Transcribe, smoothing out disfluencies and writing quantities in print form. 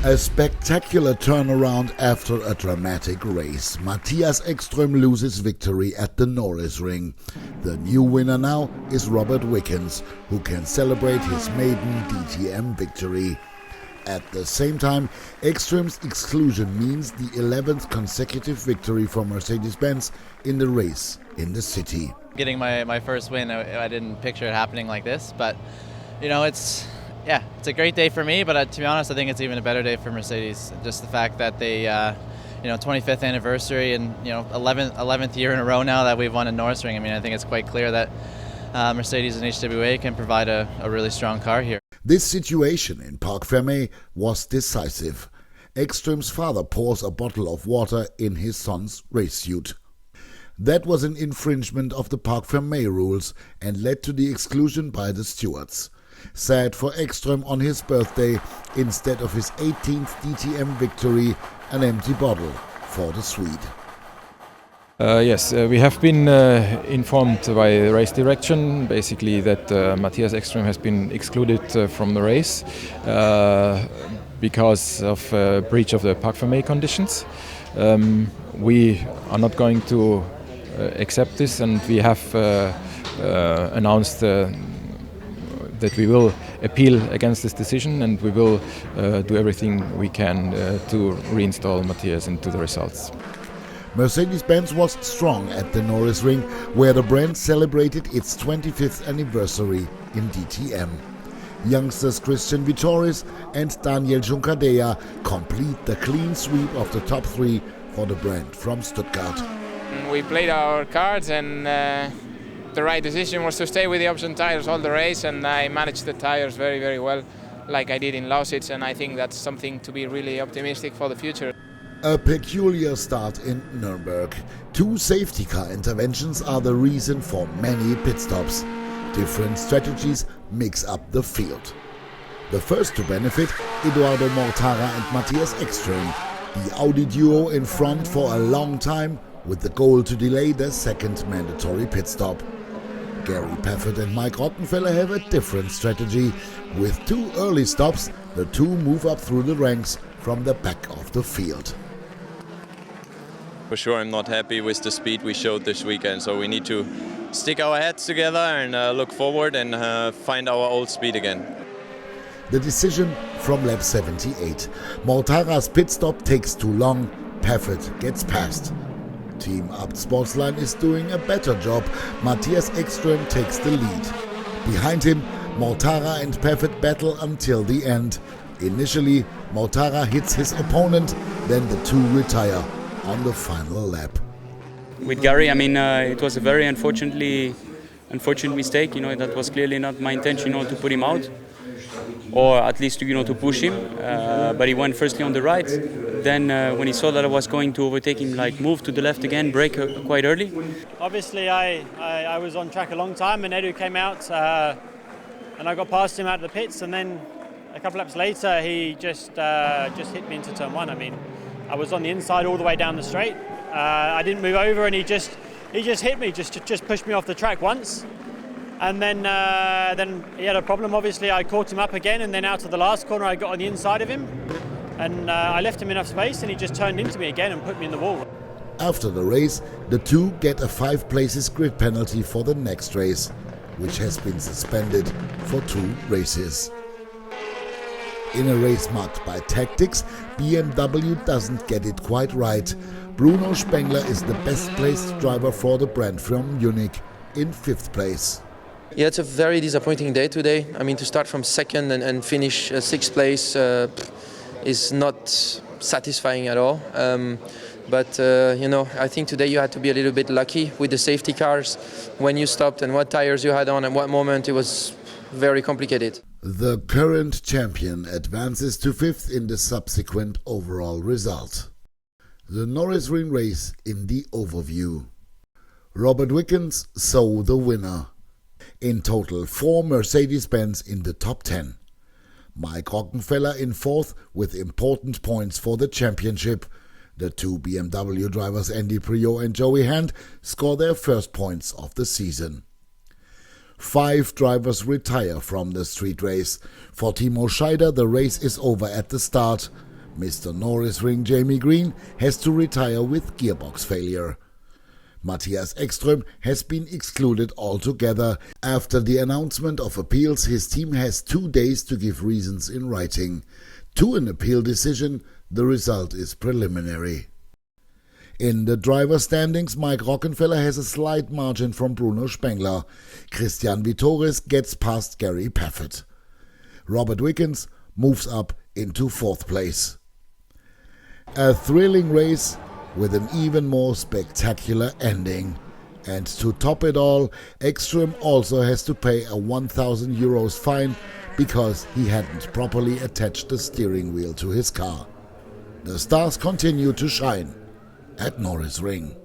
A spectacular turnaround after a dramatic race. Mattias Ekström loses victory at the Norsiring. The new winner now is Robert Wickens, who can celebrate his maiden DTM victory. At the same time, Ekström's exclusion means the 11th consecutive victory for Mercedes-Benz in the race in the city. Getting my first win, I didn't picture it happening like this, but it's a great day for me, but to be honest, I think it's even a better day for Mercedes. Just the fact that they, 25th anniversary and 11th year in a row now that we've won a Norsiring. I mean, I think it's quite clear that Mercedes and HWA can provide a really strong car here. This situation in Parc Fermé was decisive. Ekström's father pours a bottle of water in his son's race suit. That was an infringement of the Parc Fermé rules and led to the exclusion by the stewards. Sad for Ekström on his birthday, instead of his 18th DTM victory, an empty bottle for the Swede. Yes, we have been informed by race direction, basically that Mattias Ekström has been excluded from the race because of breach of the Parc Fermé conditions. We are not going to accept this, and we have announced that we will appeal against this decision, and we will do everything we can to reinstall Mattias into the results. Mercedes-Benz was strong at the Norrisring, where the brand celebrated its 25th anniversary in DTM. Youngsters Christian Vittoris and Daniel Juncadella complete the clean sweep of the top three for the brand from Stuttgart. We played our cards, and the right decision was to stay with the option tires all the race, and I managed the tires very, very well, like I did in Lausitz, and I think that's something to be really optimistic for the future. A peculiar start in Nürburgring. 2 safety car interventions are the reason for many pit stops. Different strategies mix up the field. The first to benefit, Edoardo Mortara and Mattias Ekström. The Audi duo in front for a long time, with the goal to delay the second mandatory pit stop. Gary Paffett and Mike Rottenfeller have a different strategy. With 2 early stops, the two move up through the ranks from the back of the field. For sure, I'm not happy with the speed we showed this weekend, so we need to stick our heads together and look forward and find our old speed again. The decision from lap 78. Mortara's pit stop takes too long, Paffett gets past. Team Abt Sportsline is doing a better job. Mattias Ekström takes the lead. Behind him, Mortara and Paffett battle until the end. Initially, Mortara hits his opponent, then the two retire on the final lap. With Gary, it was a very unfortunate mistake. That was clearly not my intention, to put him out, or at least to push him. But he went firstly on the right. Then when he saw that I was going to overtake him, move to the left again, brake quite early. Obviously, I was on track a long time, and Edu came out, and I got past him out of the pits, and then a couple laps later, he just hit me into turn 1. I was on the inside all the way down the straight. I didn't move over, and he just hit me, just pushed me off the track once. And then he had a problem. Obviously, I caught him up again, and then out to the last corner, I got on the inside of him, and I left him enough space, and he just turned into me again and put me in the wall. After the race, the two get a 5 places grid penalty for the next race, which has been suspended for 2 races. In a race marked by tactics, BMW doesn't get it quite right. Bruno Spengler is the best placed driver for the brand from Munich, in 5th place. Yeah, it's a very disappointing day today. To start from 2nd and finish 6th place is not satisfying at all. But I think today you had to be a little bit lucky with the safety cars, when you stopped and what tires you had on and what moment. It was very complicated. The current champion advances to 5th in the subsequent overall result. The Norrisring race in the overview. Robert Wickens saw the winner. In total, 4 Mercedes-Benz in the top 10. Mike Rockenfeller in 4th with important points for the championship. The 2 BMW drivers Andy Priaulx and Joey Hand score their first points of the season. 5 drivers retire from the street race. For Timo Scheider, the race is over at the start. Mr. Norsinring Jamie Green has to retire with gearbox failure. Matthias Ekström has been excluded altogether. After the announcement of appeals, his team has 2 days to give reasons in writing. To an appeal decision, the result is preliminary. In the driver standings, Mike Rockenfeller has a slight margin from Bruno Spengler. Christian Vitores gets past Gary Paffett. Robert Wickens moves up into 4th place. A thrilling race with an even more spectacular ending. And to top it all, Ekström also has to pay a €1,000 fine because he hadn't properly attached the steering wheel to his car. The stars continue to shine at Norrisring.